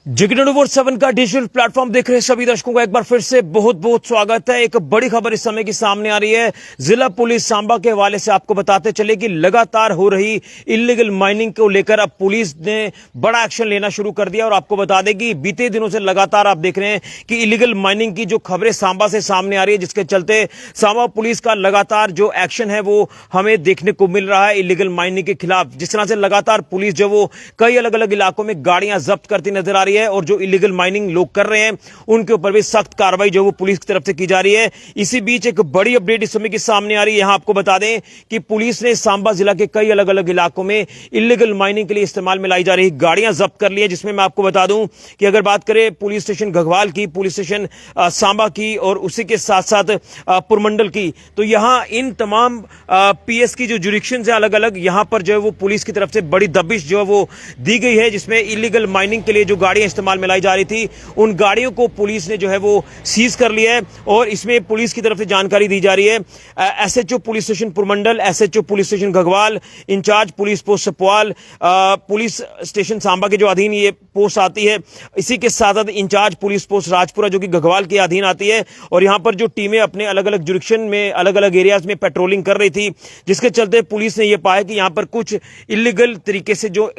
जिग्नो 7 का digital platform देख रहे सभी दर्शकों का एक बार फिर से बहुत बहुत स्वागत है। एक बड़ी खबर इस समय की सामने आ रही है। जिला पुलिस सांबा के हवाले से आपको बताते चले कि लगातार हो रही इलीगल माइनिंग को लेकर अब पुलिस ने बड़ा एक्शन लेना शुरू कर दिया। और आपको बता दें कि बीते दिनों से लगातार आप देख रहे हैं कि इलीगल माइनिंग की जो खबरें सांबा से सामने आ रही है, जिसके चलते सांबा पुलिस का लगातार जो एक्शन है वो हमें देखने को मिल रहा है इलीगल माइनिंग के खिलाफ। जिस तरह से लगातार पुलिस जो वो कई अलग अलग इलाकों में गाड़ियां जब्त करती नजर आ रही है और जो इलीगल माइनिंग लोग कर रहे हैं उनके ऊपर भी सख्त कार्रवाई जो वो पुलिस की तरफ से की जा रही है। इसी बीच एक बड़ी अपडेट इस समय की सामने आ रही है। यहां आपको बता दें कि पुलिस ने सांबा जिला के कई अलग अलग इलाकों में इलीगल माइनिंग के लिए इस्तेमाल में लाई जा रही गाड़ियां जब्त कर ली है। जिसमें मैं आपको बता दूं कि अगर बात करें पुलिस स्टेशन घगवाल की, पुलिस स्टेशन सांबा की और उसी के साथ साथ पुरमंडल की, तो यहां इन तमाम पीएस की जो जुरिक्शन है अलग अलग, यहां पर जो है वो पुलिस की तरफ से बड़ी दबिश जो है वो दी गई है। जिसमें इलीगल माइनिंग के लिए जो गाड़ियां इस्तेमाल में लाई जा रही थी उन गाड़ियों को पुलिस ने जो है वो सीज कर लिया है। और इसमें पुलिस की तरफ से जानकारी दी जा रही है। SHO police station Purmandal, SHO police station Ghagwal, in-charge police post Sapwal, police station Samba के जो अधीन ये पोस्ट आती है, इसी के साथ साथ इंचार्ज पुलिस पोस्ट राजपुरा जो कि घगवाल के अधीन आती है। और यहां पर जो टीमें अपने अलग अलग जुरिक्शन में अलग अलग एरियाज में पेट्रोलिंग कर रही थी, जिसके चलते पुलिस ने यह पाया कि यहां पर कुछ इलीगल तरीके से जो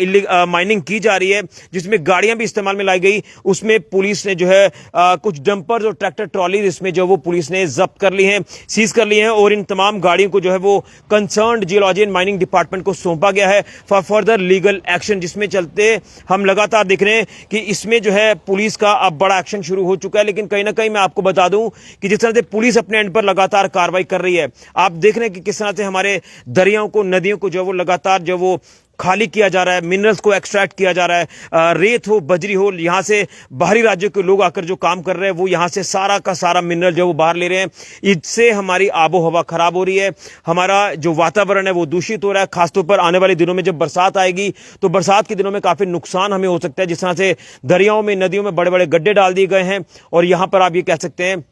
माइनिंग की जा रही है, जिसमें गाड़ियां भी इस्तेमाल में लाई गई, उसमें पुलिस ने जो है कुछ डंपर्स और ट्रैक्टर ट्रॉली इसमें जो वो पुलिस ने जब्त कर ली हैं, सीज कर ली हैं। और इन तमाम गाड़ियों को जो है वो concerned geology and mining department को सौंपा गया है फॉर फर्दर लीगल एक्शन। जिसमें चलते हम लगातार देख रहे हैं कि इसमें जो है पुलिस का अब बड़ा एक्शन शुरू हो चुका है। लेकिन कहीं ना कहीं मैं आपको बता दूं कि जिस तरह से पुलिस अपने एंड पर लगातार कार्रवाई कर रही है, आप देख रहे हैं कि किस तरह से हमारे दरियाओं को, नदियों को जो वो लगातार जो वो खाली किया जा रहा है, मिनरल्स को एक्सट्रैक्ट किया जा रहा है। रेत हो, बजरी हो, यहां से बाहरी राज्यों के लोग आकर जो काम कर रहे हैं वो यहां से सारा का सारा मिनरल जो वो बाहर ले रहे हैं। इससे हमारी आबो हवा खराब हो रही है, हमारा जो वातावरण है वो दूषित हो रहा है। खासतौर पर आने वाले दिनों में जब बरसात आएगी तो बरसात के दिनों में काफी नुकसान हमें हो सकता है। जिस तरह से दरियाओं में, नदियों में बड़े बड़े गड्ढे डाल दिए गए हैं और यहां पर आप ये कह सकते हैं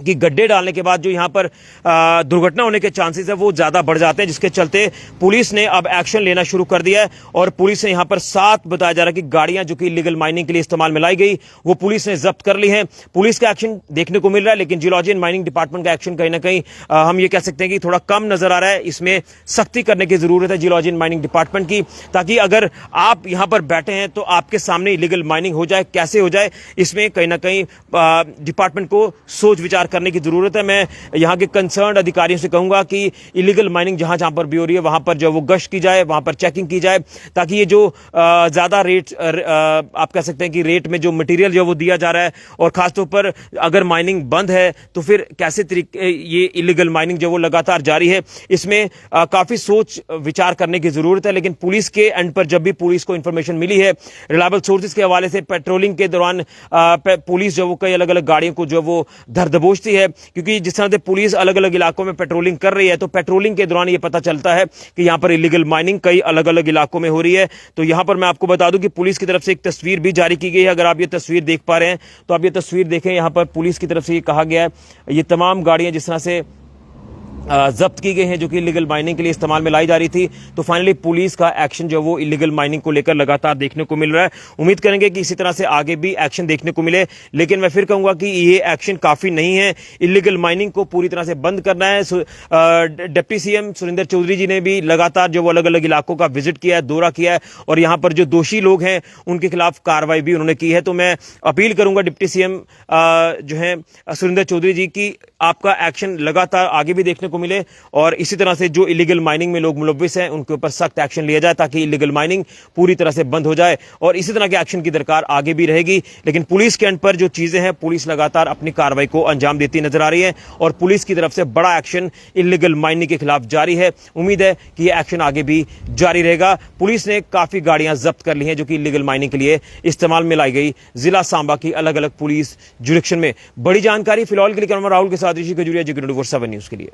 कि गड्ढे डालने के बाद जो यहां पर दुर्घटना होने के चांसेस है वो ज्यादा बढ़ जाते हैं। जिसके चलते पुलिस ने अब एक्शन लेना शुरू कर दिया है। और पुलिस ने यहां पर 7 बताया जा रहा है कि गाड़ियां जो कि इलीगल माइनिंग के लिए इस्तेमाल में लाई गई वो पुलिस ने जब्त कर ली है। पुलिस का एक्शन देखने को मिल रहा है, लेकिन जियोलॉजी एंड माइनिंग डिपार्टमेंट का एक्शन कहीं ना कहीं हम ये कह सकते हैं कि थोड़ा कम नजर आ रहा है। इसमें सख्ती करने की जरूरत है जियोलॉजी एंड माइनिंग डिपार्टमेंट की, ताकि अगर आप यहां पर बैठे हैं तो आपके सामने इलीगल माइनिंग हो जाए, कैसे हो जाए, इसमें कहीं ना कहीं डिपार्टमेंट को सोच विचार करने की जरूरत है। मैं यहां के कंसर्न्ड अधिकारियों से कहूंगा कि इलीगल माइनिंग जहां जहां पर भी हो रही है वहां पर जो वो गश्त की जाए, वहां पर चेकिंग की जाए, ताकि ये जो ज्यादा रेट आप कह सकते हैं कि रेट में जो मटेरियल जो वो दिया जा रहा है, और खासतौर पर अगर माइनिंग बंद है तो फिर कैसे तरीके ये इलीगल माइनिंग जो वो लगातार जारी है, इसमें काफी सोच विचार करने की जरूरत है। लेकिन पुलिस के एंड पर जब भी पुलिस को इंफॉर्मेशन मिली है रिलायबल सोर्सेज के हवाले से, पेट्रोलिंग के दौरान पुलिस जो वो कई अलग अलग गाड़ियों को जो वो धर दबोचती है, क्योंकि जिस तरह से पुलिस अलग अलग इलाकों में पेट्रोलिंग कर रही है तो पेट्रोलिंग के दौरान यह पता चलता है कि यहां पर इलीगल माइनिंग कई अलग अलग इलाकों में हो रही है। तो यहां पर मैं आपको बता दूं कि पुलिस की तरफ से एक तस्वीर भी जारी की गई है। अगर आप ये तस्वीर देख पा रहे हैं तो आप ये तस्वीर देखें, यहां पर पुलिस की तरफ से ये कहा गया है ये तमाम गाड़ियां जिस तरह से जब्त की गई हैं जो कि इलीगल माइनिंग के लिए इस्तेमाल में लाई जा रही थी। तो फाइनली पुलिस का एक्शन जो वो इलीगल माइनिंग को लेकर लगातार देखने को मिल रहा है। उम्मीद करेंगे कि इसी तरह से आगे भी एक्शन देखने को मिले। लेकिन मैं फिर कहूंगा कि ये एक्शन काफी नहीं है। इलीगल माइनिंग को पूरी तरह से बंद करना है। डिप्टी सीएम सुरेंद्र चौधरी जी ने भी लगातार जो वो अलग अलग इलाकों का विजिट किया है, दौरा किया है, और यहां पर जो दोषी लोग हैं उनके खिलाफ कार्रवाई भी उन्होंने की है। तो मैं अपील करूंगा डिप्टी सीएम जो है सुरेंद्र चौधरी जी की, आपका एक्शन लगातार आगे भी देखने को मिले और इसी तरह से जो इलीगल माइनिंग में लोग मुलव्विस हैं उनके ऊपर सख्त एक्शन लिया जाए, ताकि इलीगल माइनिंग पूरी तरह से बंद हो जाए। और इसी तरह के एक्शन की दरकार आगे भी रहेगी। लेकिन पुलिस के एंड पर जो चीजें हैं, पुलिस लगातार अपनी कार्रवाई को अंजाम देती नजर आ रही है और पुलिस की तरफ से बड़ा एक्शन इलीगल माइनिंग के खिलाफ जारी है। उम्मीद है कि यह एक्शन आगे भी जारी रहेगा। पुलिस ने काफी गाड़ियां जब्त कर ली हैं जो कि इलीगल माइनिंग के लिए इस्तेमाल में लाई गई जिला सांबा की अलग अलग पुलिस जुरिक्शन में। बड़ी जानकारी फिलहाल के लिए राहुल के साथ ऋषि खजूरिया, जिग्नो 7 न्यूज के लिए।